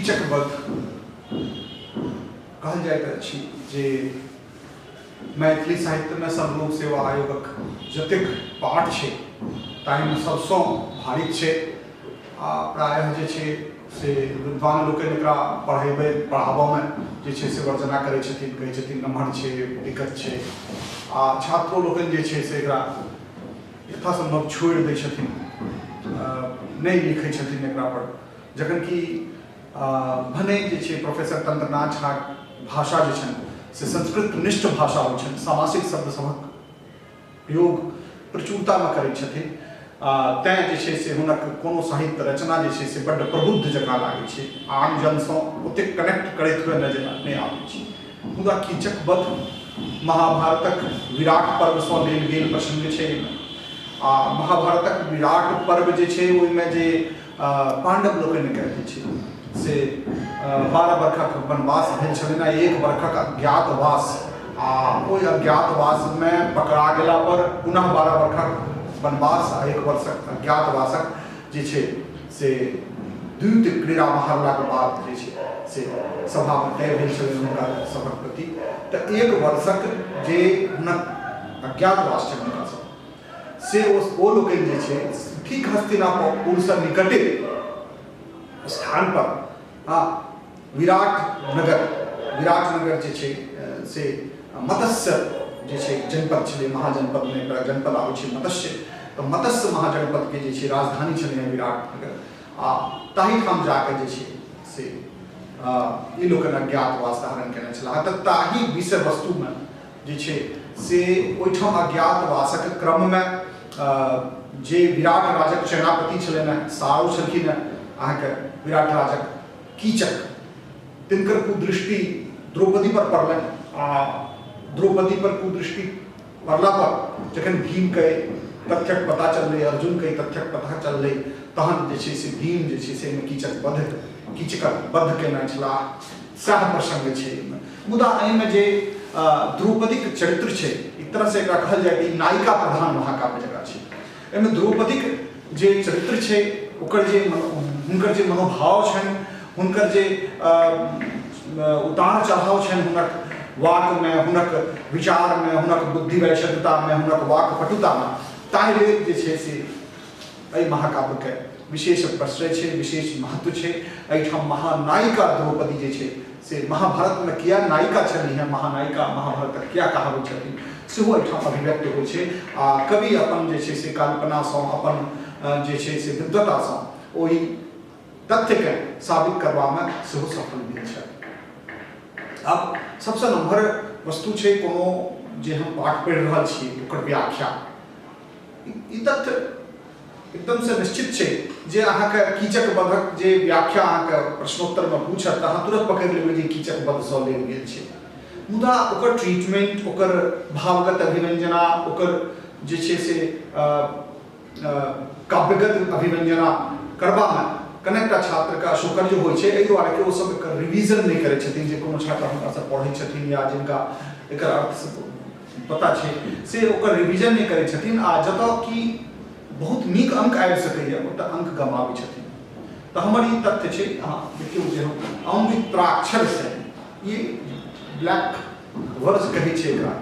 कीचकवध कहल जाइत अछि जे मैथिली साहित्य में सब लोक सेवा आयोगक जतेक पाठ छै ताहिमे सबसँ भारी छै आ प्रायः जे छै से विद्वान लोकनि एकरा पढ़ाबऽमे जे छै से वर्जना करै छथिन, कहै छथिन नमहर छै, दिक्कत छै आ छात्रो लोकनि जे छै से एकरा यथासम्भव छोड़ि दै छथिन, नहीं लिखै छथिन एकरा पर। जखन कि भने जे छै प्रोफेसर तंत्रनाथ झा भाषा जे छनि से संस्कृत निष्ठ भाषा होइ छनि, सामासिक शब्द सभक प्रयोग प्रचुरतामे करै छथिन, तैँ जे छै से हुनक कोनो साहित्य रचना जे छै से बड्ड प्रबुद्ध जकाँ लागै छै, आम जनसँ ओतेक कनेक्ट करैत हुए नजर नहि आबै छै। मुदा कीचकवध महाभारतक विराट पर्वसँ लेल गेल प्रसंग छै आ महाभारतक विराट पर्व जे छै ओहिमे जे पांडव लोकनिके जे छै से 12 वर्षक वनवास भेल छलनि, 1 वर्षक अज्ञातवास आ ओहि अज्ञातवासमे पकड़ा गेला पर पुनः 12 वर्षक वनवास आ 1 वर्षक अज्ञातवासक जे छै से द्वितीय क्रीड़ा महारलाक बाद जे छै से सभामे तय भेल छलनि हुनका सभक प्रति। तऽ 1 वर्षक जे हुनक अज्ञातवास छनि हुनका सब से ओ लोकनि जे छै ठीक हस्तिनापुरसँ निकटे स्थान पर विराट नगर जे छै से मत्स्य जे छै जनपद छलै, महाजनपदमे एकरा जनपद आबै छै मत्स्य, तऽ मत्स्य महाजनपदके जे छै राजधानी छलै विराट नगर आ ताहि ठाम जाकऽ जे छै से ई लोकनि अज्ञातवास धारण केने छलाह। तऽ ताहि विषय वस्तुमे जे छै से ओहिठाम अज्ञातवासक क्रममे जे विराट राजक सेनापति छलनि सारो छलखिन अहाँके विराट राजक कीचक, तिनकर कुदृष्टि द्रौपदी पर पड़लनि आ द्रौपदी पर कुदृष्टि पड़ला पर जखन भीम के तथ्यक पता चललै, अर्जुन के तथ्यक पता चललै, तहन जे छै से भीम जे छै से कीचकवध केने छलाह, सएह प्रसंग छै। मुदा एहिमे जे द्रौपदीक चरित्र छै, एक तरह से एकरा कहल जाय कि नायिका प्रधान महाकाव्य जगह छै। एहिमे द्रौपदीक जे चरित्र छै ओकर जे हुनकर जे मनोभाव छनि, हुनकर जे उतार चढ़ाव छनि, हुनक वाकमे, हुनक विचारमे, हुनक बुद्धि वैशद्यतामे, हुनक वाक पटुतामे, ताहि लेल जे छै से एहि महाकाव्यके विशेष प्रश्रय छै, विशेष महत्व छै। एहिठाम महानायिका द्रौपदी जे छै से महाभारतमे किया नायिका छली है, महानायिका महाभारतक किया कहाबै छथिन सेहो एहिठाम अभिव्यक्त होइ छै आ कवि अपन जे छै से कल्पनासँ, अपन जे छै से विद्वतासँ ओहि तथ्यके साबित करबामे सेहो सफल भेल छै। अब सबसँ नम्हर वस्तु छै कोनो जे हम पाठ पढ़ि रहल छी ओकर व्याख्या। ई तथ्य एकदम से निश्चित छै जे अहाँके कीचकवधक जे व्याख्या अहाँके प्रश्नोत्तरमे पूछत तऽ अहाँ तुरंत पकड़ि लेबै जे कीचकवधसँ लेल गेल छै। मुदा ओकर ट्रीटमेंट, ओकर भावगत अभिव्यंजना, ओकर जे छै से काव्यगत अभिव्यंजना करबामे कनेकटा छात्रके अशोकर्य होइ छै, एहि दुआरे कि ओ सब एकर रिविजन नहि करै छथिन। जे कोनो छात्र हुनकासँ पढ़ै छथिन या जिनका एकर अर्थ पता छै से ओकर रिविजन नहि करै छथिन आ जतऽ कि बहुत नीक अंक आबि सकैए ओतऽ अंक गमाबै छथिन। तऽ हमर ई तथ्य छै, अहाँ देखियौ जे हम अमृताक्षर से ई ब्लैक वर्ज कहै छै एकरा,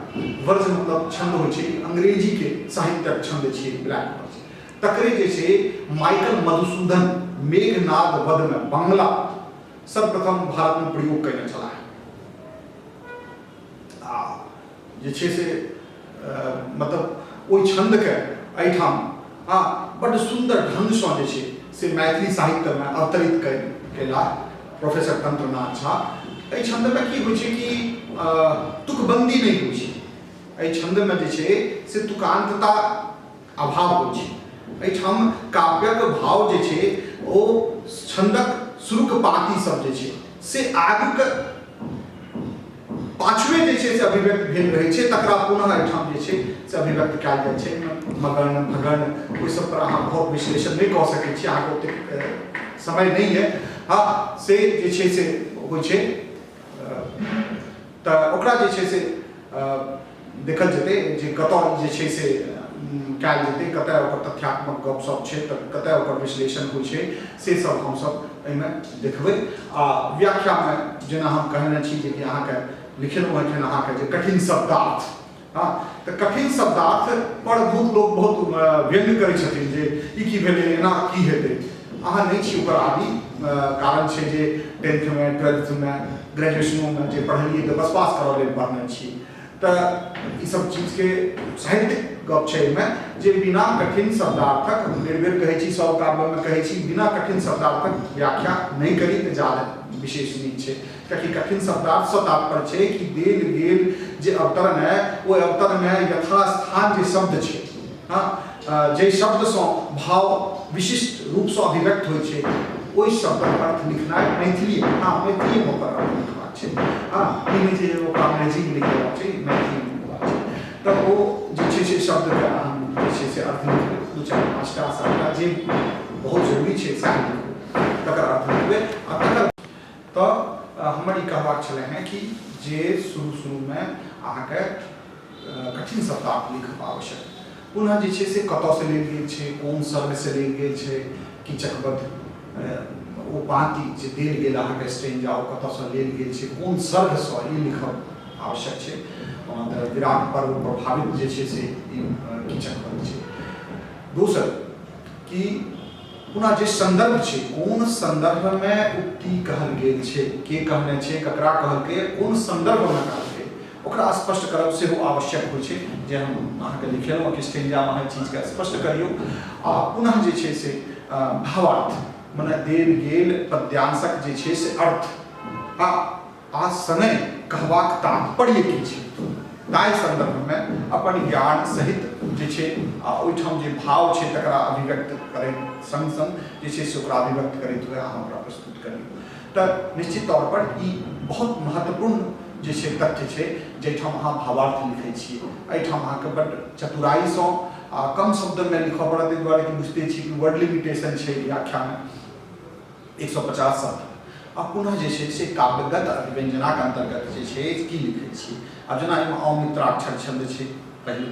वर्ज मतलब छंद होइ छै, अंग्रेजीके साहित्यक छंद छै ब्लैक वर्ज। तकरे जे छै माइकल मधुसूदन मेघनाद वधमे बांग्ला सर्वप्रथम भारतमे प्रयोग कयने छलाह आ जे छै से मतलब ओहि छंदके एहिठाम बड्ड सुंदर ढंगसँ जे छै से मैथिली साहित्यमे अवतरित केला प्रोफेसर तंत्रनाथ झा। एहि छंदमे की होइ छै कि तुकबंदी नहि होइ छै, एहि छंदमे जे छै से तुकांतता अभाव होइ छै। एहिठाम काव्यक भाव जे छै ओ छंदक शुरुक पाती सब जे छै से आगूक पाछुए जे छै से अभिव्यक्त भेल रहै छै, तकरा पुनः एहिठाम जे छै से अभिव्यक्त कयल जाइ छै। मगन भगन ओहि सब पर अहाँ बहुत विश्लेषण नहि कऽ सकै छी, अहाँके ओतेक समय नहि है। से जे छै से होइ छै तऽ ओकरा जे छै से देखल जेतै जे कतऽ जे छै से कयल जेतै, कतय ओकर तथ्यात्मक गपशप छै, कतय ओकर विश्लेषण होइ छै, से सब हमसब एहिमे देखबै। आ व्याख्यामे जेना हम कहने छी जे अहाँके लिखलहुँ एखन अहाँके जे कठिन शब्दार्थ, हाँ तऽ कठिन शब्दार्थ पर बहुत लोक बहुत व्यंग करै छथिन जे ई की भेलै, एना की हेतै। अहाँ नहीं छी ओकर आदि, कारण छै जे 10th में 12th में ग्रेजुएशनों में जे पढ़लिए तऽ बस पास करऽ लेल पढ़ने छी। तऽ ई सब चीजके साहित्यिक गप छै एहिमे जे बिना कठिन शब्दार्थक, बेर बेर कहै छी, सब काव्यमे कहै छी, बिना कठिन शब्दार्थक व्याख्या नहीं करी तऽ ज्यादा विशेष नीक छै। कियाकि कठिन शब्दार्थ सँ तात्पर्य छै कि देल गेल जे अवतरण है, ओहि अवतरणमे यथास्थान जे शब्द छै, हाँ जे शब्दसँ भाव विशिष्ट रूपसँ अभिव्यक्त होइ छै, ओहि शब्दक अर्थ लिखनाइ मैथिली, हाँ मैथिलीमे ओकर अर्थ लिखबाक छै। हाँ ई नहि छै जे ओकरा अंग्रेजीमे लिखबाक छै, मैथिलीमे लिखबाक छै। तऽ ओ जे छै से शब्दके अहाँ जे छै से अर्थ लिखबै, 2-4-5टा 7टा जे बहुत जरूरी छै साहित्य, तकर अर्थ लिखबै। आ तकर तऽ हमर ई कहबाक छलै हेँ कि जे शुरूमे अहाँके कठिन शब्दार्थ लिखब आवश्यक, पुनः जे छै से कतऽसँ लेल गेल छै, कोन सर्गसँ लेल गेल छै, कीचकवध ओ पाँति जे देल गेल अहाँके स्टेंजा ओ कतऽसँ लेल गेल छै, कोन सर्गसँ ई लिखब आवश्यक छै। तऽ विराट पर्व प्रभावित जे छै से ई कीचकवध छै। दोसर कि पुनः जे संदर्भ छै, कोन संदर्भमे उक्ति कहल गेल छै, के कहने छै, ककरा कहलकै, कोन संदर्भमे कहलकै, ओकरा स्पष्ट करब सेहो आवश्यक होइ छै। जे हम अहाँके लिखेलहुँ कि स्टेंजामे हर चीजके स्पष्ट करियौ। आ पुनः जे छै से भावार्थ, मने देल गेल पद्यांशक जे छै से अर्थ आ सङ्गे कहबाक तात्पर्य की छै, ताहि संदर्भमे अपन ज्ञान सहित जे छै आ ओहिठाम जे भाव छै तकरा अभिव्यक्त करैत संग संग जे छै से ओकरा अभिव्यक्त करैत हुए अहाँ ओकरा प्रस्तुत करियौ। तऽ निश्चित तौर पर ई बहुत महत्वपूर्ण जे छै तथ्य छै, जाहिठाम अहाँ भावार्थ लिखै छियै। एहिठाम अहाँके बड्ड चतुराईसँ आ कम शब्दमे लिखऽ पड़त, एहि दुआरे कि बुझिते छी कि वर्ड लिमिटेशन छै व्याख्यामे 150 शब्द। आ पुनः जे छै से काव्यगत अभिव्यंजनाक अंतर्गत जे छै की लिखै छियै। आब जेना एहिमे अमित्राक्षर छंद छै, पहिल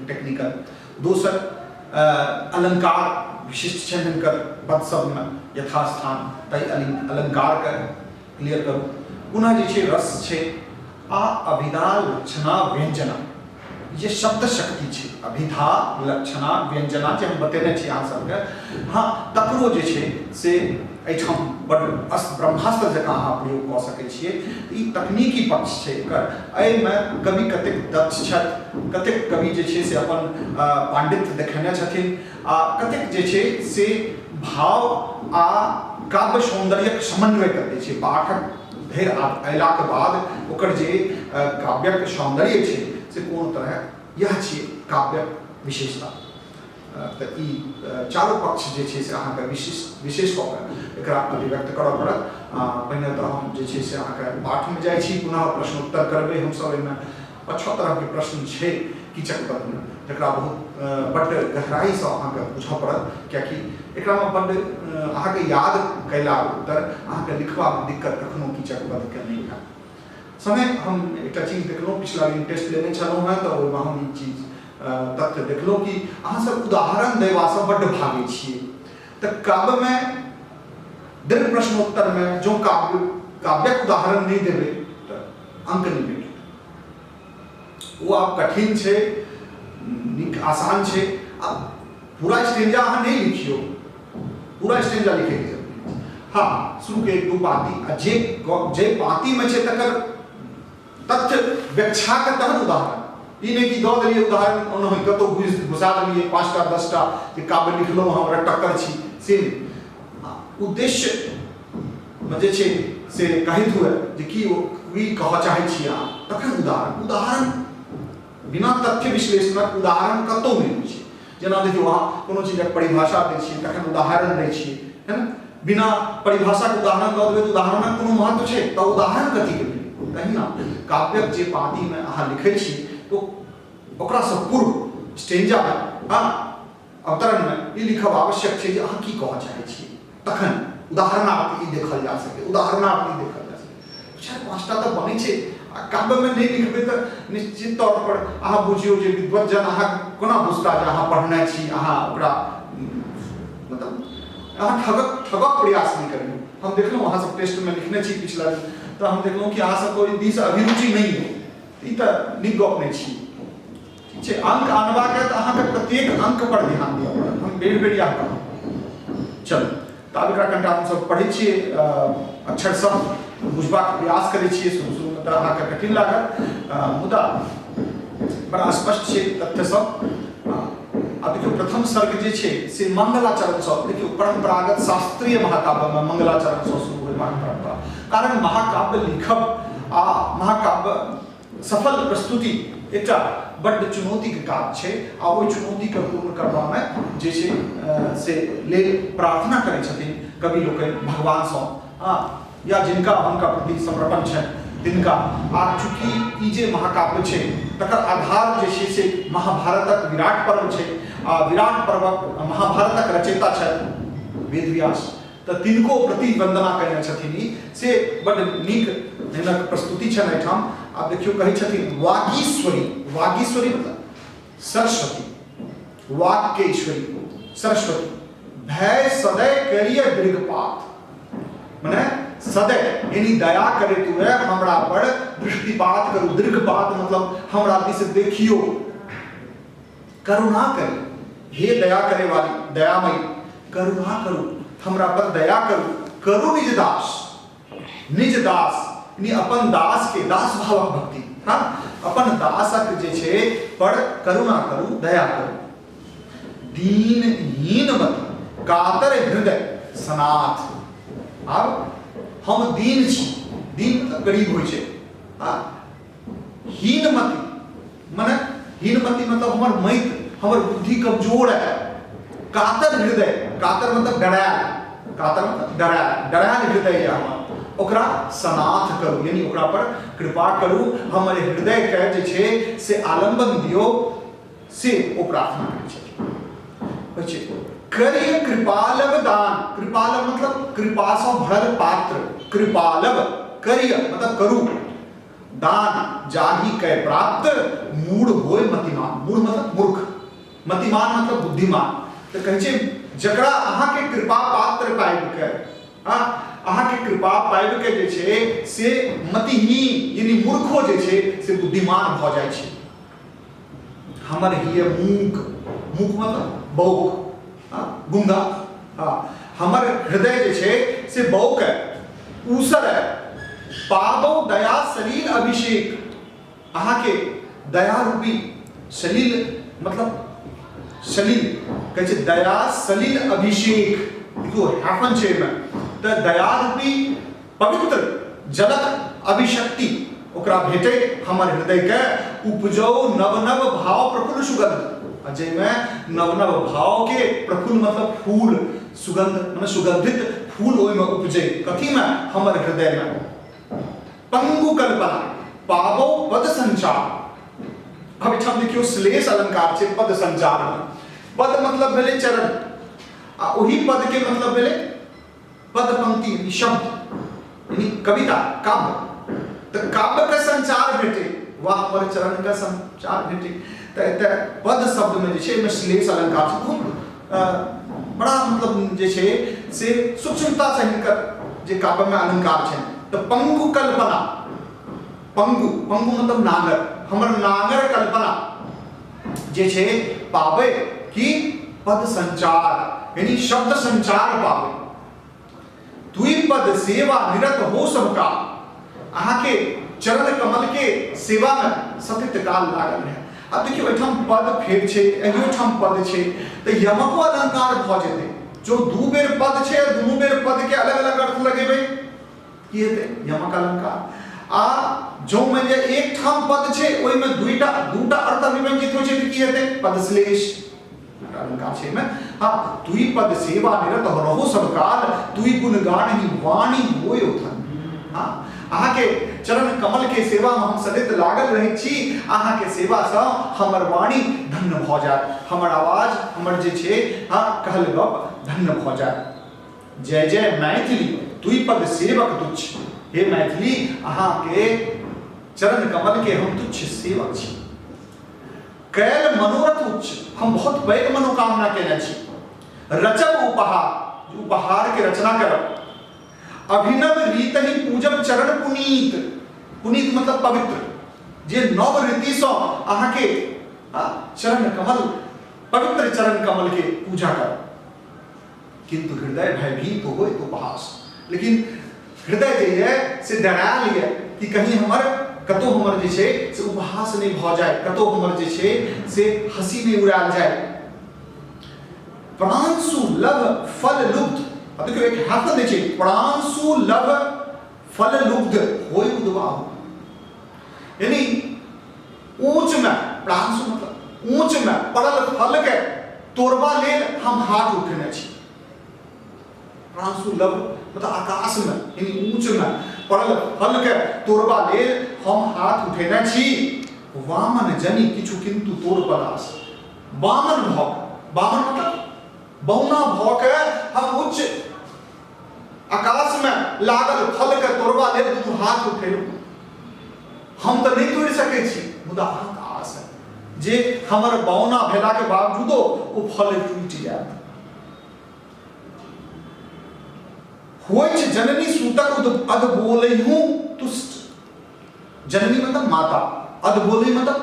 टेक्निकल। दोसर अलंकार विशिष्ट छनि हिनकर पद शब्दमे यथास्थान, ताहि अलंकारके क्लियर करू। पुनः जे छै रस छै आ अभिधा लक्षणा व्यंजना, ये शब्द शक्ति छै। अभिधा लक्षणा व्यंजना जे हम बतेने छी अहाँ सबके, हाँ तकरो जे छै से एहिठाम बड्ड ब्रह्मास्त्र जकाँ अहाँ प्रयोग कऽ सकै छियै। ई तकनीकी पक्ष छै एकर। एहिमे कवि कतेक दक्ष छथि, कतेक कवि जे छै से अपन पांडित्य देखेने छथिन, आ कतेक जे छै से भाव आ काव्य सौन्दर्यक समन्वय करै छै। पाठक धरि अयलाक बाद ओकर जे काव्यक सौन्दर्य छै से कोन तरह यह छियै काव्यक विशेषता। तऽ ई चारो पक्ष जे छै से अहाँके विशेष कऽ कऽ एकरा अभिव्यक्त करऽ पड़त। पहिने तऽ हम जे छै से अहाँके पाठमे जाइ छी, पुनः प्रश्नोत्तर करबै हमसब। एहिमे 5 तरहके प्रश्न छै कीचकवधमे, जकरा बहुत बड्ड गहराइसँ अहाँके बुझऽ पड़त, कियाकि एकरामे बड्ड अहाँके याद कयला उत्तर अहाँके लिखबामे दिक्कत कखनो कीचकवधके नहि हैत। संगे हम एकटा चीज देखलहुँ, पिछला दिन टेस्ट लेने छलहुँ हेँ, तऽ ओहिमे हम ई चीज तथ्य देखलहुँ कि अहाँ सब उदाहरण देबासँ बड्ड भागै छियै। तऽ काव्यमे दीर्घ प्रश्नोत्तरमे जो काव्यक उदाहरण नहीं देबै तऽ अंक नहीं भेटत। वो आप कठिन छै, आसान छै। आ पूरा स्टेंजा अहाँ नहीं लिखियो, पूरा स्टेंजा लिखैके जरूरी छै। हाँ शुरू के 1-2 पाँति आ जे पाँतिमे छै तकर तथ्य व्याख्याके तहन उदाहरण। ई नहीं कि दऽ देलियै उदाहरण ओना कतहु घुसा देलियै 5टा 10टा जे काव्य लिखलहुँ हमरा टक्कर छी, से उद्देश्यमे जे छै से कहैत हुए जे की कहऽ चाहै छी अहाँ, तखन उदाहरण बिना तथ्य विश्लेषणक उदाहरण कतहु नहि होइ छै। जेना देखियौ अहाँ कोनो चीजक परिभाषा दै छियै तखन उदाहरण दै छियै, है ना। बिना परिभाषाके उदाहरण दऽ देबै तऽ उदाहरणक कोनो महत्व छै, तऽ उदाहरण कथीके भेलै। तहिना काव्यक जे पाँतिमे अहाँ लिखै छी तो ओकरासँ पूर्व स्टेंजामे अवतरणमे ई लिखब आवश्यक छै जे अहाँ की कहऽ चाहै छी, तखन उदाहरणार्थ ई देखल जा सकै, उदाहरणार्थ ई देखल जा सकै। 4-5टा तऽ बनै छै काव्य में नहीं लिखबे तो निश्चित तौर पर अहाँ बुझियो जे विद्वत जन अहाँ कोना बुझता जे अहाँ पढ़ने छी, अहाँ ओकरा मतलब अहाँ ठगक प्रयास नहीं करियो। हम देखलहुँ अहाँ सब टेस्ट में लिखने छी पिछला दिन, तो हम देखलहुँ कि अहाँ सब कोई दिस अभिरुचि नहीं है, ई तो नीक गप नहीं छी। ठीक छै, अंक आनबाक है तो अहाँ के प्रत्येक अंक पर ध्यान दिअ पड़त। हम बेर बेर इएह कहब। चलू तब एकरा कनिटा हम सब पढ़ै छियै, अक्षर सब बुझबाक प्रयास करै छियै। शुरू में तो अहाँ के कठिन लागत, मुदा बड़ा स्पष्ट छै तथ्य सब। अब देखियो प्रथम सर्ग जे छै से मंगलाचरण सँ, देखियो परंपरागत शास्त्रीय महाकाव्य में मंगलाचरण सँ शुरू होयबाक परंपरा। कारण महाकाव्य लिखब आ महाकाव्य सफल प्रस्तुति एकटा बड्ड चुनौती के काज छै, आ ओहि चुनौती के पूर्ण करबा में जे छै से लेल प्रार्थना करै छथिन कवि लोकनि भगवान सँ, या जिनका हुनका प्रति समर्पण छै तिनका। आ चूँकि ई जे महाकाव्य छै तकर आधार जे छै से महाभारतक विराट पर्व छै, आ विराट पर्वक महाभारतक रचयिता छथि वेदव्यास, तो तिनको प्रति वंदना कयने छथिन। ई से बड्ड नीक हिनक प्रस्तुति छनि एहिठाम। आब देखियो कहै छथिन वागीश्वरी, वागीश्वरी मतलब सरस्वती, वाक के ईश्वरी सरस्वती, भय सदै करिय दृगपात, माने सदै यानी दया करे तू है हमरा पर दृष्टिपात करू। दृगपात मतलब हमरा दिस देखियो, करुणा करी, हे दया करे वाली दयामयी करुणा करू, हमरा पर दया करू। करू निज दास, निज दास यानी अपन दास के, दास भावक भक्ति, हाँ अपन दासक जे छै पर करुणा करू, दया करू। दीन हीन मति कातर हृदय सनाथ। अब हम दीन छी, दीन मतलब गरीब होइ छै, हीनमति माने हीनमति मतलब हमर मति, हमर बुद्धि कमजोर है। कातर हृदय, कातर मतलब डरायल, कातर मतलब डरायल, डरायल हृदय है हमर, ओकरा सनाथ करू यानी ओकरा पर कृपा करू, हमर हृदय के जे छै से आलंबन दियो, से ओ प्रार्थना करै छै। करिय कृपालव दान, कृपालव मतलब कृपा सँ भरल पात्र, कृपालव करिय मतलब करू, दान जाहि कै प्राप्त मूढ़ होय मतिमान। मूढ़ मतलब मूर्ख, मतिमान मतलब बुद्धिमान। तो कहै छै जकरा अहाँ के कृपा पात्र पाबि के, अहाँ के कृपा पाबि के जे छै से मतिहीन यानी मूर्खो जे छै से बुद्धिमान भ जाइ छै। हमर हिय मूक, मूक मतलब बौक, गुंगा, हमर हृदय जे छै से बौक है, ऊसर है। पाबो दया सलील अभिषेक, अहाँ के दया रूपी सलील मतलब सलील कहै छै दया सलील अभिषेक, देखो हैफन छै में, तो दया रूपी पवित्र जलक अभिशक्ति ओकरा भेटे हमर हृदय के। उपजो नव नव भाव प्रफुल्ल सुगंध, जैमे नव नव भाव के प्रफुल्ल मतलब फूल, सुगंध माने सुगंधित फूल ओहि में उपजे। कथी में? हमर हृदय में। पंगु कल्पना पावो पद संचार। अब एठाम देखियो श्लेष अलंकार छै पद संचार में। पद मतलब भेले चरण, आ ओही पद के मतलब भेले पद पंक्ति शब्द यानी कविता काव्य। तो काव्य का संचार भेटे, वाह पर चरण का संचार भेटे। तो पद शब्द में जे में श्लेष अलंकार छै, खूब बड़ा मतलब जे से सूक्ष्मता से हिनकर जे काव्य में अलंकार छै। तो पंगु कल्पना, पंगु पंगु मतलब नागर, हमर नागर कल्पना जे पावे कि पद संचार यानी शब्द संचार पावे। दुई पद सेवा निरत हो सबका, अहाँ के चरण कमल के सेवा में सतत काल लागल है। अब देखियो एठाम पद फेर छै, एहिठाम पद छै, तो यमको अलंकार भ जेते। जो दू बेर पद छै, दुनू बेर पद के अलग अलग अर्थ लगेबै की हेते? यमक अलंकार। आ जो में जे एक ठाम पद छै ओइ में दूटा अर्थ अभिव्यंजित होइ छै त की हेते? पदश्लेष अलंकार छै में। हां, दुई पद सेवा निरत रहो सब काल, दुई गुण गान ही वाणी होय उथन। हां, अहाँ के चरण कमल के सेवा में हम सदैव लागल रहै छी। अहाँ के सेवा सँ हमर वाणी धन्य भ जाय, हमर आवाज हमर जे छै कहल गप धन्य भ जाय। जय जय मैथिली दुई पद सेवक तुच्छ। हे मैथिली, अहाँ के चरण कमल के हम तुच्छ सेवक छी। कैल मनोरथ उच्च, हम बहुत पैघ मनोकामना केने छी। रचब उपहार, उपहार के रचना करब। अभिनव रीत ही पूजब चरण पुनीत, पुनीत मतलब पवित्र, जे नव रीति से अहाँ के चरण कमल, पवित्र चरण कमल के पूजा कर। किंतु हृदय भयभीत हो तो उपहास, लेकिन हृदय जे है से डरायल है कि कहीं हमर कतो हमर जे छै से उपहास नहीं भ जाए, कतो हमर जे छै से हंसी नहीं उड़ायल जाए। प्रांशु लभ फल लुब्ध, अब देखियो एक हाथ दे छै, प्रांशु लभ फल लुब्ध होय उद्वाहु, यानी ऊंच में, प्रांशु मतलब ऊंच में पड़ल फल के तोड़बा लेल हम हाथ उठेने छी। प्रांशु लभ मतलब आकाश में यानी ऊंच में पड़ल फल के तोड़बा लेल हम हाथ उठेने छी। वामन जनि किछु किंतु तोड़ पलास, वामन भऽ, वामन मतलब बहुना भऽ के हम उच्च आकाश में लागल फल के तोड़बा लेल दुनू हाथ उठेलहुँ। हम तो नहीं तोड़ सकै छी, मुदा अहाँक आस है जे हमर बौना भेला के बावजूदो ओ फल टूटि जायत। होइछ जननी सूतक अध बोलहु तुष्ट, जननी मतलब माता, अध बोली मतलब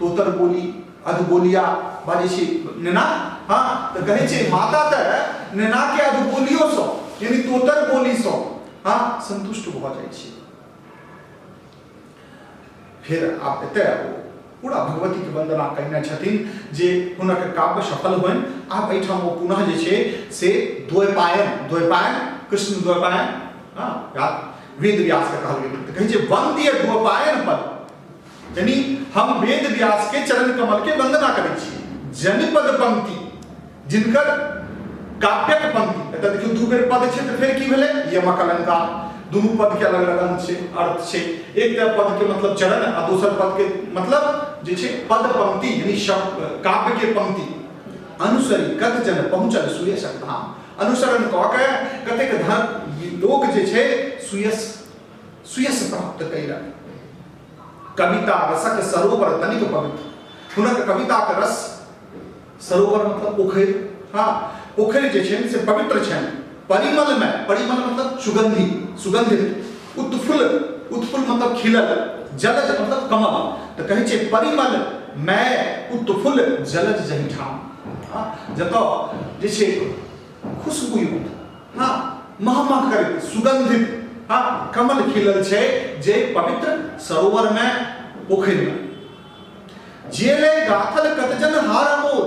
तोतर बोली, अध बोलिया बाजे छै नेना, हाँ तो कहे छै माता त नेना के अध बोलियो सो यानी तोतर बोली सो हाँ संतुष्ट भ जाय छै। फिर आप एते पूरा भगवती के वंदना कयने छथिन जे हुनक काव्य सफल होइन। आब एठाम ओ पुनः जे छै से द्वैपायन, द्वैपायन कृष्ण द्वैपायन, हाँ वेद व्यास के कहल गेल, कहे छै वंद्य द्वैपायन पद, यानी हम वेद व्यास के चरण कमल के वंदना करै छी। जनिपद पंक्ति, जिनकर काव्यक पंक्ति, एतऽ देखियौ दू बेर पद छै तऽ फेर की भेलै यमक अलंकार, दोनों पद के अलग अलग छै अर्थ छै। एक पद के मतलब चरण आ दोसर पद के मतलब जे छै पद पंक्ति यानी शब्द काव्य के पंक्ति। अनुसरी कत जन पहुँचल सुयशक धाम, अनुसरण कऽ के कतेक धन लोक जे छै सुयश प्राप्त कयलक। कविता रसक सरोवर तनिक पवित्र, हुनक कविता के रस, सरोवर मतलब पोखरि, हाँ पोखरि जे छै से पवित्र छनि। परिमल में, परिमल मतलब सुगंधी, सुगंधित, उत्फुल, उत्फुल मतलब खिलल, जलज मतलब कमल, तो कहे छै परिमल में उत्फुल जलज जहि ठाम, जतऽ जे छै खुशबूयुक्त, हाँ महमह करैत सुगंधित, हाँ कमल खिलल छै जे पवित्र सरोवर में पोखरि में। जेले गाथल कतजन हार अमोल,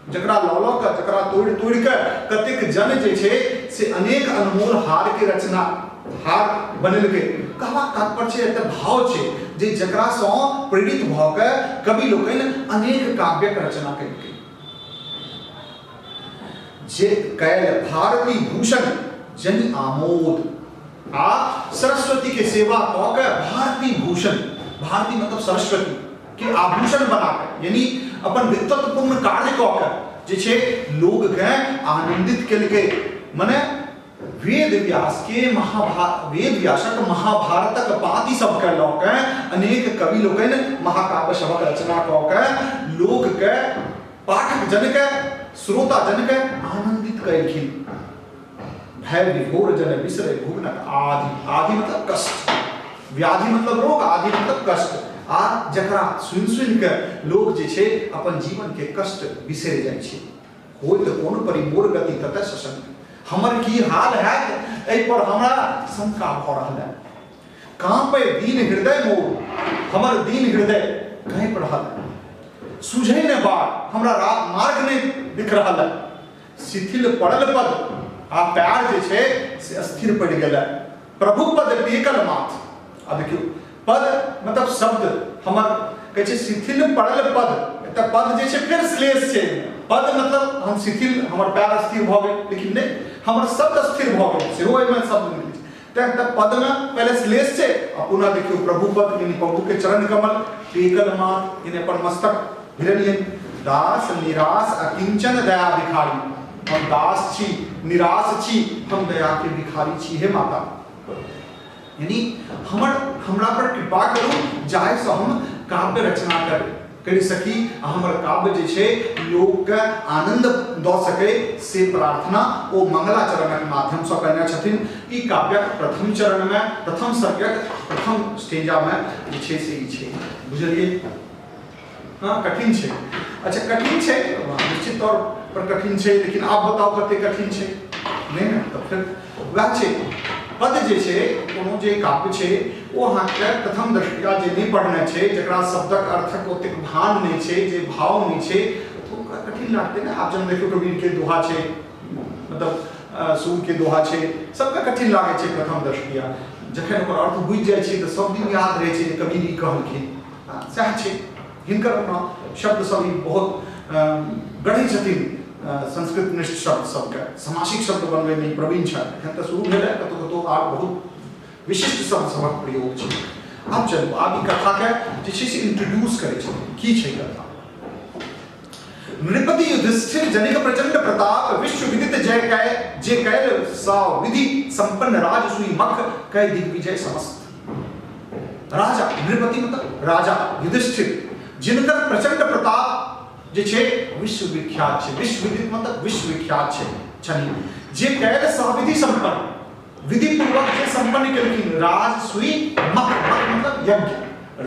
जकरा लऽ लऽ कऽ जकरा तोड़ि तोड़ि के कतेक जन जे छै से अनेक अनमोल हार के रचना, हार बनेलकै। कहबाक तात्पर्य छै एतऽ भाव छै जे जकरा सँ प्रेरित भऽ के कवि लोकनि अनेक काव्यक रचना केलकै। जे कैल भारती भूषण जनि आमोद, आ सरस्वती के सेवा कऽ के भारती भूषण, भारती मतलब सरस्वती के आभूषण बना के, यानी अपन व्यक्तित्वपूर्ण कार्य कऽ के जे छै लोग के आनंदित केलकै। माने वेद व्यास के वेद व्यासक महाभारतक पाती सबके लऽ के अनेक कवि लोकनि महाकाव्य सभक रचना कऽ के लोक के, पाठक जन के, श्रोता जन के आनंदित कयलखिन। भय विभोर जन बिसरे भुवनक आदि, आदि मतलब कष्ट, व्याधि मतलब रोग, आदि मतलब कष्ट, आ जकरा सुनि सुनि के लोग जे छै अपन जीवन के कष्ट बिसरि जाइ छै। होइत कोन परि मोर गति ततऽ सशंक, हमर की हाल हैत एहि पर हमरा शंका भऽ रहल है। कांपे दीन हृदय मोर, हमर दीन हृदय कहीं पर रहल, सुझे ने बार, हमरा मार्ग नहीं दिख रहल है। शिथिल पड़ल पद, आ पैर जे छै से अस्थिर पड़ि गेल। प्रभु पद टेकल माथ, अब देखियो पद मतलब शब्द, हमर कहै छै शिथिल पड़ल पद, एतऽ पद जे छै फेर श्लेष छै। पद मतलब हम शिथिल, हमर पैर स्थिर भऽ गेल, लेकिन नहीं हमर शब्द स्थिर भऽ गेल, सेहो एहिमे शब्द मिलै छै। तऽ पद में पहले श्लेष छै, आ पुनः देखियो प्रभु पद यानी प्रभु के चरण कमल, टेकल माथ यानी अपन मस्तक हिरण्यन। दास निराश अकिंचन दया भिखारी, हम दास छी, निराश छी, हम दया के भिखारी छी हे माता। यानी हमरा पर कृपा करू जाहि से हम काव्य रचना कर सकी, हमर काव्य जे छै लोक के आनंद द सके से प्रार्थना ओ मंगलाचरण के माध्यम से करने छथिन। ई काव्यक प्रथम चरण में, प्रथम सर्गक प्रथम स्टेजा में जे छै से ई छै, बुझलिए? हाँ, कठिन छै। अच्छा, कठिन छै, निश्चित तौर पर कठिन छै, लेकिन आप बताओ कते कठिन छै? नहीं ना, तो फिर वह छै पद जे छै, कोनो जे काव्य छै ओ अहाँ के प्रथम दृष्टिया जे नहीं पढ़ने छै, जकरा शब्दक अर्थक ओतेक भान नहीं छै, जे भाव नहीं छै, तो ओकरा कठिन लागतै ना। आप जब देखियो कबीर के दोहा छै, मतलब सूर के दोहा छै, सबके कठिन लागे छै प्रथम दृष्टिया। जखन ओकर अर्थ बुझि जाइ छै तऽ सब दिन याद रहै छै जे कबीर ई कहलखिन। सएह छै हिनकर अपना शब्द सब ई बहुत गढ़ै छथिन, संस्कृत निष्ठ शब्द सबके, समासिक शब्द बनबै में प्रवीण छथि। एखन तऽ शुरू भेलै, कतौ कतौ आर बहुत विशिष्ट शब्द सबक प्रयोग छै। आब चलू, आब ई कथा के जे छै से इंट्रोड्यूस करै छै। की छै कथा? नृपति युधिष्ठिर जनिक प्रचंड प्रताप, विश्व विदित जय जे कैल सा विधि संपन्न राजसूई मख कै दिग्विजय समस्त। राजा नृपति मतलब राजा, युधिष्ठिर जिनकर प्रचंड प्रताप जे छै विश्व विख्यात छै। विश्व विदित मतलब विश्व विख्यात छै छनि। जे कैल सा विधि संपन्न, विधि पूर्वक जे संपन्न केलखिन, राजसूई मख मतलब यज्ञ,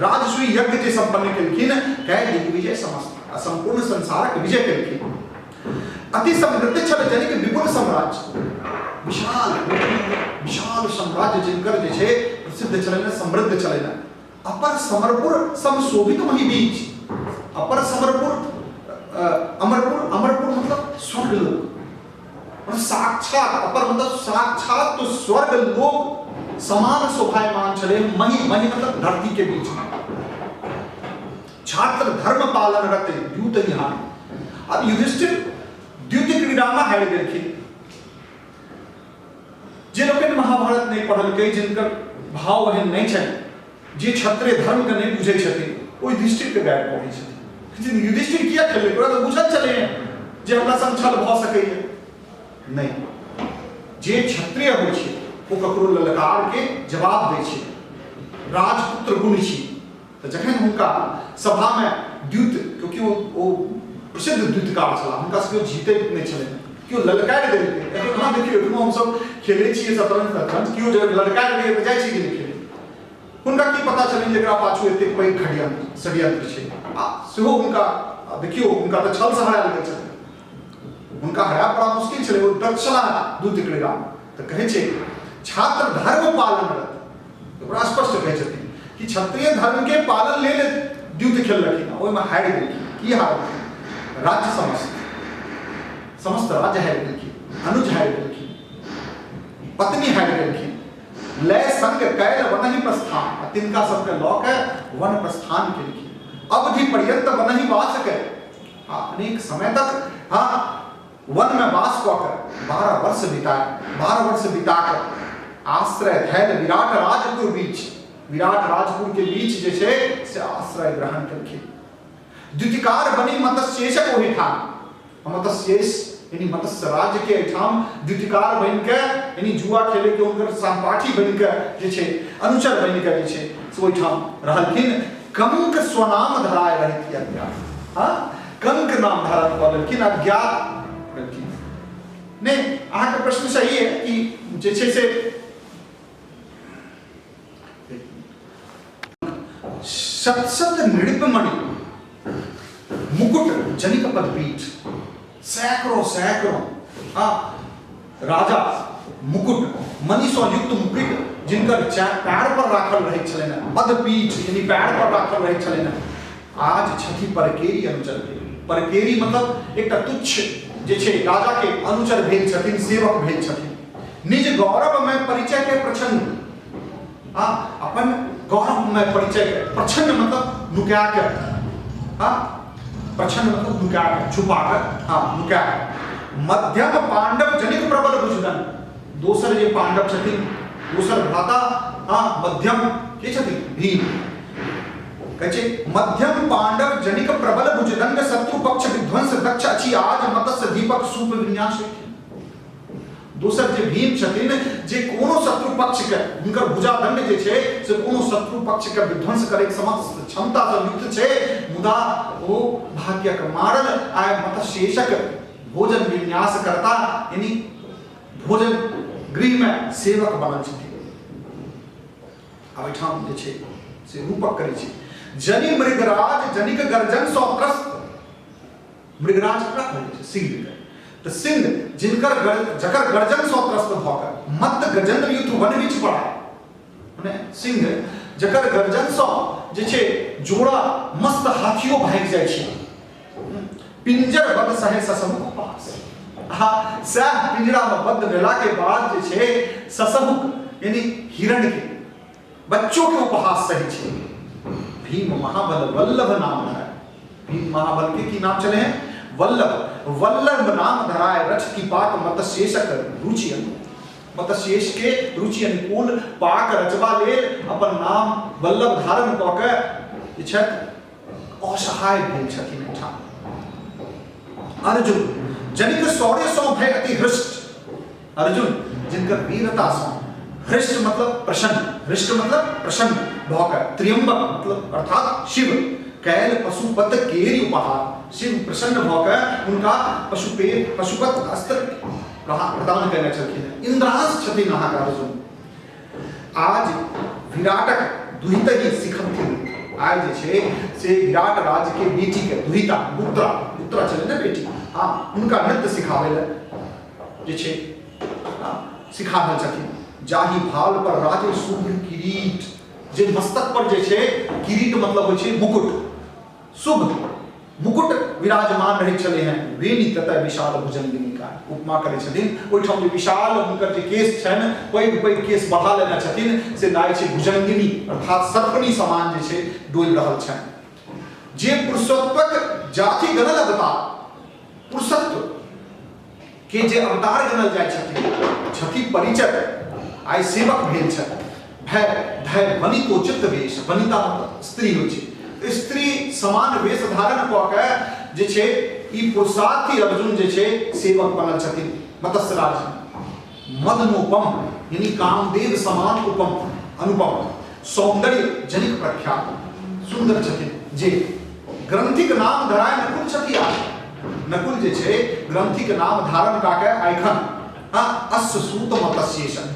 राजसूई यज्ञ जे संपन्न केलखिन, कै दिग्विजय समस्त, संपूर्ण संसारक विजय केलखिन। अति समृद्ध छल जनिक विपुल साम्राज्य, विशाल विशाल साम्राज्य जिनकर जे छै प्रसिद्ध छलनि, समृद्ध छलनि। अपर समरपुर समशोभित मही बीच, अपर समरपुर अमरपुर, अमरपुर मतलब स्वर्गलोक, और साक्षात अपर मतलब साक्षात तो स्वर्गलोक समान शोभायमान चले। मही मही मतलब धरती के बीच में। छात्र धर्म पालन रते द्यूत यहाँ। अब युधिष्ठिर द्यूत क्रीड़ा में हारि गेलखिन। जे लोकनि महाभारत नहीं पढ़लकै, जिनकर भाव एहन नहीं छै, जे क्षत्रिय धर्म के नहीं बुझै छथिन, ओ युधिष्ठिर के गाइड पढ़ै छथिन। युधिष्ठिर किया खेले, पूरा तो बुझल चले हैं जे हमरा संग छल भ सकैए नहीं। जे क्षत्रिय होइ छै ओ ककरो ललकार के जवाब दै छै, राजपुत्र गुण छी। तो जखन हुनका सभा में द्यूत, क्योंकि वो प्रसिद्ध द्यूतकार छलाह, हुनका से जीते नहीं छलै, क्यों ललकार देलकै। एखन अहाँ देखियौ, एखनो हमसब खेलै छियै शतरंज, क्यों जे ललकार देलकै जाइ छी कि खेले। हुनका की पता चलनि जेकरा पाछू एतेक पैघ षड्यंत्र छै। सेहो हुनका देखियौ, हुनका तऽ छल से हरायल गेल छलै, हुनका हरायब बड़ा मुश्किल छलै, ओ दक्षला दूत क्रीड़ा। तऽ कहै छै छात्र धर्म पालन रत, तऽ बड़ा स्पष्ट कहै छथिन कि क्षत्रिय धर्म के पालन लेल द्यूत खेललखिन, ओहिमे हारि गेलखिन। की हारलखिन? राज्य समस्त राज्य हारि गेलखिन, अनुज हारि गेलखिन, पत्नी हारि गेलखिन। लय संग कैल वनहि प्रस्थान, तिनका सबके लऽ के वन प्रस्थान केलखिन। अवधि पर्यंत वनहि वास के, अनेक समय तक वन में वास कऽ के 12 वर्ष बिताए। 12 वर्ष बिताकर आश्रय धैर्य विराट राजपुर बीच, विराट राजपुर के बीच जे छै से आश्रय ग्रहण केलखिन। द्वितिकार बनी मत्स्येशक ओहि ठाम, मत्स्येश यानी मत्स्य राज्य के ठाम द्वितिकार बन के, यानी जुआ खेले के उनकर सहपाठी बन के जे छै, अनुचर बन के जे छै से ओहि ठाम रहलखिन। कंक स्वनाम धराय रहती अज्ञात, कंक नाम धारण कऽ लेलखिन, अज्ञात रहलखिन। नहीं, अहाँके प्रश्न सही है कि जे छै से सत नृपमणि मुकुट जनिक पदपीठ, सैकड़ों राजा मुकुट मणि से युक्त मुकुट जिनकर पैर पर राखल रहै छलनि, पदपीठ यानी पैर पर राखल रहै छलनि, आज छथि परकेरी अनुचर। परकेरी मतलब एकटा तुच्छ जे छै राजा के अनुचर भेल छथिन, सेवक भेल छथिन। निज गौरवमय परिचय के प्रछन्न, अपन गौरवमय परिचय के, प्रछन्न मतलब नुका के, प्रछन्न मतलब नुका के, छुपा के, नुका के। मध्यम पांडव जनिक प्रबल बुझदन, दोसर जे पांडव छथिन, दोसर भ्राता मध्यम के छथिन भीम, कहै छै मध्यम पांडव जनिक प्रबल भुजदंड शत्रु पक्ष विध्वंस दक्ष अछि आज मत्स्य दीपक सूप विन्यास। दोसर जे भीम छथिन जे कोनो शत्रु पक्ष के हुनकर भुजादंड जे छै से कोनो शत्रु पक्ष के विध्वंस करे के समस्त क्षमता से युक्त छै, मुदा ओ भाग्यक मारल आय मत्स्येशक भोजन विन्यास करता यानी भोजन गृह में सेवक बनल छथिन। आब एठाम जे छै से रूपक करै छै, जनि मृगराज जनिक गर्जन सौ त्रस्त। मृगराज ककरा कहै छै? सिंह के। तो सिंह जिनकर जकर गर्जन सौ त्रस्त भऽ मत गजेंद्र युद्ध वन बीच पड़ा, माने सिंह जकर गर्जन सौ जे छै जोड़ा मस्त हाथियों भागि जाइ छै, पिंजर बद्ध सहे ससमुख पास। सह पिंजरा में बद्ध भेला के बाद जे छै ससमुख यानी हिरण के बच्चों के उपहास सही छै। भीम महाबल वल्लभ नाम है। भीम महाबल के की नाम चले हैं? वल्लभ। वल्लभ नाम धराए रच की पाक मत्स्येशक रुचि। मत्स्येश के रुचि अनुकूल पाक रचबा लेल अपन नाम वल्लभ धारण कऽ के जे छथि असहाय भेल छथिन। एठाम अर्जुन जनिक शौर्य सौ भय अति हृष्ट। अर्जुन जिनकर वीरता सौ, हृष्ट मतलब प्रसन्न, हृष्ट मतलब प्रसन्न भऽ के, त्र्यंबक मतलब अर्थात शिव, कैल पशुपत केरी उपहार। शिव प्रसन्न भऽ के उनका पशुपत अस्त्र प्रदान करने छलखिन। इंद्रांश छथिन अहाँके अर्जुन। आज विराटक दुहित ही सिखथिन। आज जे छै से विराट राज के बेटी के दुहिता उत्तरा, उत्तरा छलै ने बेटी, हाँ उनका नृत्य सिखाबै ले जे छै सिखा रहल छथिन। जाहि भाल पर राजे शुभ्र किरीट, जे मस्तक पर जे छै किरीट मतलब होइ छै मुकुट, शुभ मुकुट विराजमान रहै छलै हैं। वेणी ततः विशाल भुजंगिनी का उपमा करै छथिन। ओहिठाम जे विशाल हुनकर जे केश छनि, पैघ पैघ केश बढ़ा लेने छथिन, से लागै छै भुजंगिनी अर्थात सर्पनी समान जे छै डोलि रहल छनि। जे पुरुषत्वक जाति गणल अवतार, पुरुषत्व के जे अवतार गणल जाइ छथिन, छथि परिचय आइ सेवक भेल छथि। भय धय वनितोचित वेश, वनिता मतलब स्त्री होइ छै, स्त्री समान वेश धारण कऽ के जे छै ई पुरुषार्थी अर्जुन जे छै सेवक बनल छथिन मत्स्य राज। मदनोपम यानी कामदेव समान उपम अनुपम, सौंदर्य जनिक प्रख्यात, सुंदर छथिन। जे ग्रंथिक नाम धराय नकुल छथि। नकुल जे छै ग्रंथिक नाम धारण कऽ के आइखन अश्व सूत मत्स्येशक,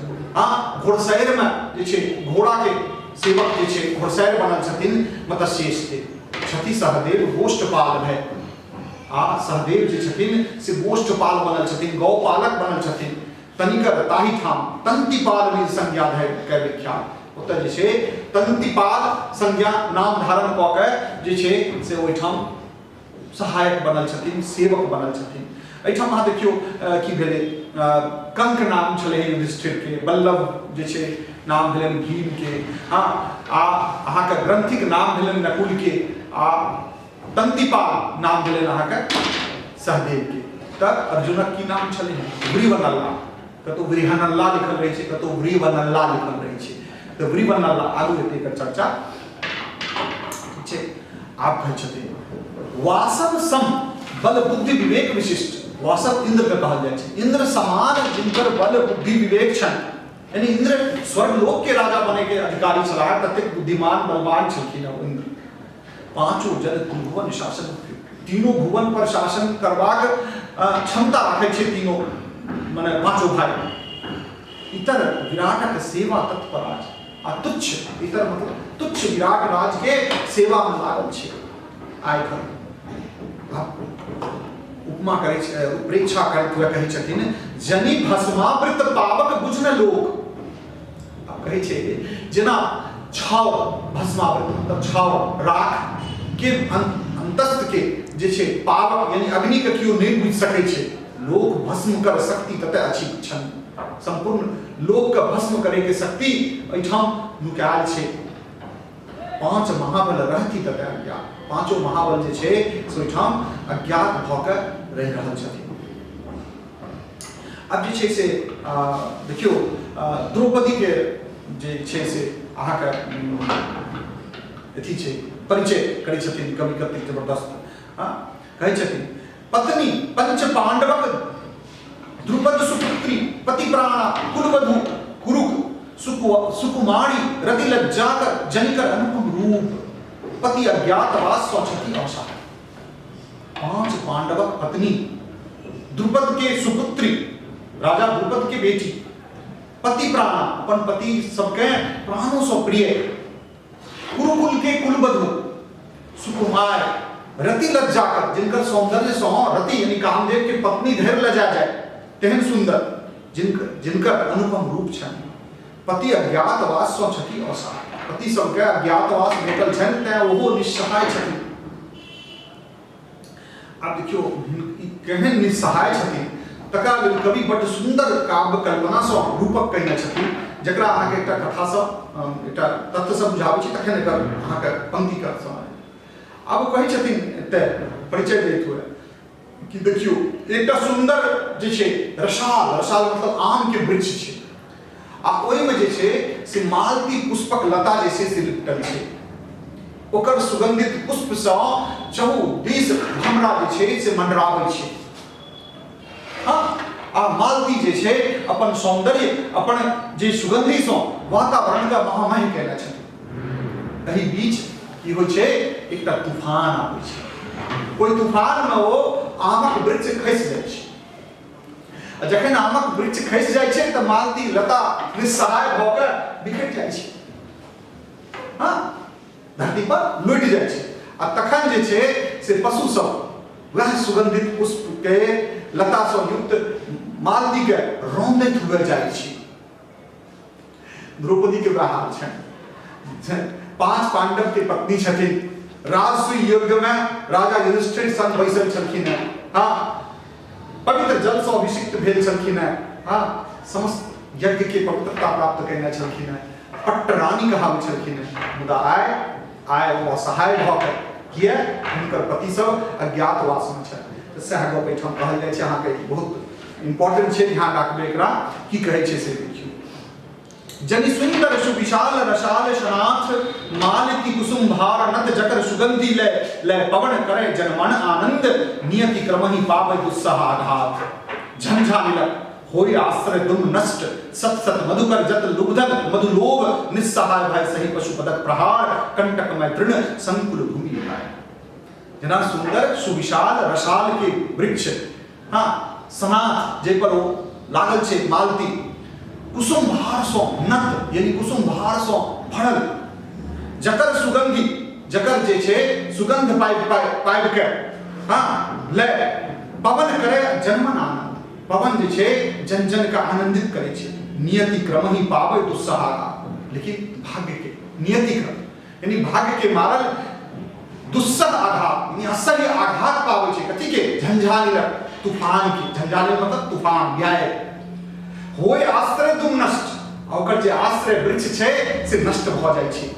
घोड़सैर में जे छै घोड़ा के सेवक जे छै घोड़सैर बनल छथिन मत्स्येश के। छथि सहदेव गोष्ठपाल भय। सहदेव जे छथिन से गोष्ठपाल बनल छथिन, गौपालक बनल छथिन। तनिकर ताही ठाम तंतिपाल निज संज्ञा धय के विख्यात। ओतऽ जे छै तंतिपाल संज्ञा नाम धारण कऽ के जे छै से ओहिठाम सहायक बनल छथिन, सेवक बनल छथिन। एहिठाम अहाँ देखियौ की भेलै, कंक नाम छलै युधिष्ठिर के, वल्लभ जे छै नाम भेलनि भीम के, अहाँके ग्रंथिक नाम भेलनि नकुल के, आ तंतिपाल नाम भेलनि अहाँके सहदेव के। तऽ अर्जुनक की नाम छलै? व्रीवनल्ला। कतौ वृहनल्ला लिखल रहै छै, कतौ व्रीवनल्ला लिखल रहै छै। तऽ व्रीवनल्ला आगू एतै एकर चर्चा ठीक छै। आप कहै छथिन वासव सम बल बुद्धि विवेक विशिष्ट। वासव इंद्र के कहल जाइ छै। इंद्र समान जिनकर बल बुद्धि विवेक छनि, यानी इंद्र स्वर्गलोक के राजा बने के अधिकारी छलाह, ततेक बुद्धिमान बलवान छलखिन इंद्र। पांचों जन त्रिभुवन शासन, तीनों भुवन पर शासन करबाक क्षमता रखै छै तीनों, माने पांचों भाई। इतर विराटक सेवा तत्पर आ तुच्छ, इतर मतलब तुच्छ विराट राज के सेवा में लागल छै। आइ उपमा करै छै, प्रेक्षा करैत हुए कहै छथिन जनि भस्मावृत पावक बुझन लोक। अब कहै छै जेना छाव, भस्मावृत मतलब छाव राख के अंतस्थ के जे छै पावक यानी अग्नि के केओ नहि बुझि सकै छै, लोक भस्म कर शक्ति ततः अछि छन। संपूर्ण लोक के भस्म करे के शक्ति एहिठाम नुकायल छै। पांच महाबल रहती ततः अज्ञात, पांचों महाबल जे छै से ओहिठाम अज्ञात भऽ कऽ रहि रहल छथिन। अब जे छै से देखियौ द्रौपदी के जे छै से अहाँके अथी छै परिचय करै छथिन कवि कतेक जबरदस्त। कहै छथिन पत्नी पंच पांडवक द्रुपद सुपुत्री पति प्राणा कुलवधु कुरुक सुकुमारी रति लज्जाकर जनिकर अनुपम रूप पति अज्ञातवास स्वच्छति अवसा। 5 पांडवक पत्नी द्रुपद के सुपुत्री राजा द्रुपद के बेटी पति प्राणा अपन पति सबके प्राणों से प्रिय कुरुकुल के कुलवधु सुकुमार रति लज्जाकर जिनकर सौंदर्य सो रति यानी कामदेव के पत्नी धैर्य लजा जाए तेहन सुंदर जिनकर अनुपम रूप छन पति अज्ञातवास स्वच्छति अवसा। पति सबके अज्ञातवास भेटल छन तै ओहो निस्सहाय छथि। अब देखियो केहन निस्सहाय छथि तका कवि बड़ सुंदर काव्य कल्पना से रूपक कहने छथि जकरा अहाँ के एकटा कथा से एकटा तथ्य से बुझाबै छी तखन एकर अहाँ के पंक्ति कर समय अब कहै छथिन एते परिचय दैत हुए कि देखियो एकटा सुंदर जे छै रसाल मतलब आम के वृक्ष छै आ ओइ में जे छै से मालती पुष्पक लता जे छै से लिपटल छै ओकर सुगंधित पुष्प से चहु दिस हमरा जे छै से मंडराबै छै। हाँ आ मालती जे छै अपन सौंदर्य अपन जे सुगंधि से वातावरण का महामय केने छथिन। एहि बीच की होइ छै एकटा तूफान आबै छै कोई तूफान में ओ आमक वृक्ष खसि जाइ छै जखन आमक वृक्ष खसि जाइ छै तऽ मालती लता निस्सहाय भऽ कऽ बिखरि जाइ छै हाँ धरती पर लुटि जाइ छै आ तखन जे छै से पशु सब वह सुगंधित पुष्प के लता से युक्त मालती के रौंदैत हुए जाइ छै। द्रौपदी के वह हाल छनि 5 पांडव के पत्नी छथिन राजसूय यज्ञ में राजा युधिष्ठिर संग बैसल छलखिन हैं हाँ पवित्र जल से अभिषिक्त भेल छलखिन हैं हाँ समस्त यज्ञ के पवित्रता प्राप्त करने छलखिन हैं पट्टरानी कहाबै छलखिन हैं मुदा आय वो असहाय भऽ कऽ किया हुनकर पति सब अज्ञातवास में छथि। तऽ सएह गप एहिठाम कहल जाइ छै अहाँ के बहुत इंपॉर्टेंट छै ध्यान राखबै एकरा की कहै छै से देखियौ। जनि सुंदर सुविशाल रसाल शनाथ मालती कुसुम भार नत जकर सुगंधि लय पवन करे जनमन आनंद नियति क्रमहि पावै दुस्सह आघात झंझा मिलक होय आश्रय दुम नष्ट सत सत मधुकर जत लुब्धन मधुलोभ निस्सहाय भय सही पशुपदक प्रहार कंटक में तृण संकुल भूमि लगाए। जना सुंदर सुविशाल रसाल के वृक्ष हाँ सनाथ जे पर लागल छै मालती कुसुम भार सो नत यानी कुसुम भार सो भरल जकर सुगंधि जकर जे छै सुगंध पाइब के हाँ ले पवन करे जनमन आनंद पवन जे छै जन जन का आनंदित करे छै नियति क्रम ही पावे दुस्सहारा लेकिन भाग्य के नियति क्रम यानी भाग्य के मारल दुस्सह आघात यानी असह्य आघात पावे छै कथि के झंझालिल तूफान की झंझालिल मतलब तूफान व्याय होय आश्रय तुम नष्ट ओकर जे आश्रय वृक्ष छै से नष्ट भ जाइ छै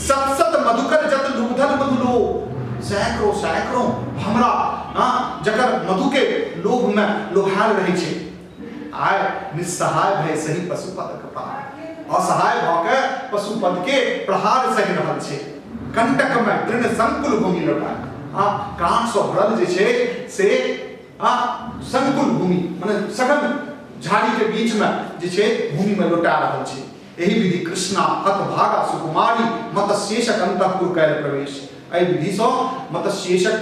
सत सत मधुकर जत लुब्धन मधुलो सैकड़ों भमरा हाँ जकर मधु के लोभ में लोहाल रहे छै आय निस्सहाय भय सही पशुपद प्रहार असहाय भ के पशुपद के प्रहार सहि रहल छै कंटक में तृण संकुल भूमि लौटा हाँ कांट से भरल जे छै से हाँ संकुल भूमि माने सघन झाड़ी के बीच में जे छै भूमि में लौटा रहल छै। एही विधि कृष्णा हत भागा सुकुमारी मतशेषक अंतःपुर कैल प्रवेश एहि विधि से मतशेषक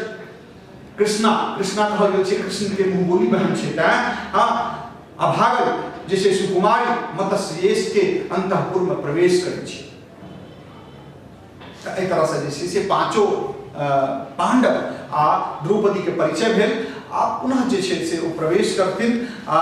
कृष्णा कहल गेल छै कृष्ण के मुंह बोली बहन छै तैं हाँ अभागल जे छै सुकुमारी मतशेष के अंतःपुर में प्रवेश करै छै। एहि तरह से जे छै से 5 पांडव आ द्रौपदी के परिचय भेल आ पुनः जे छै से ओ प्रवेश करथिन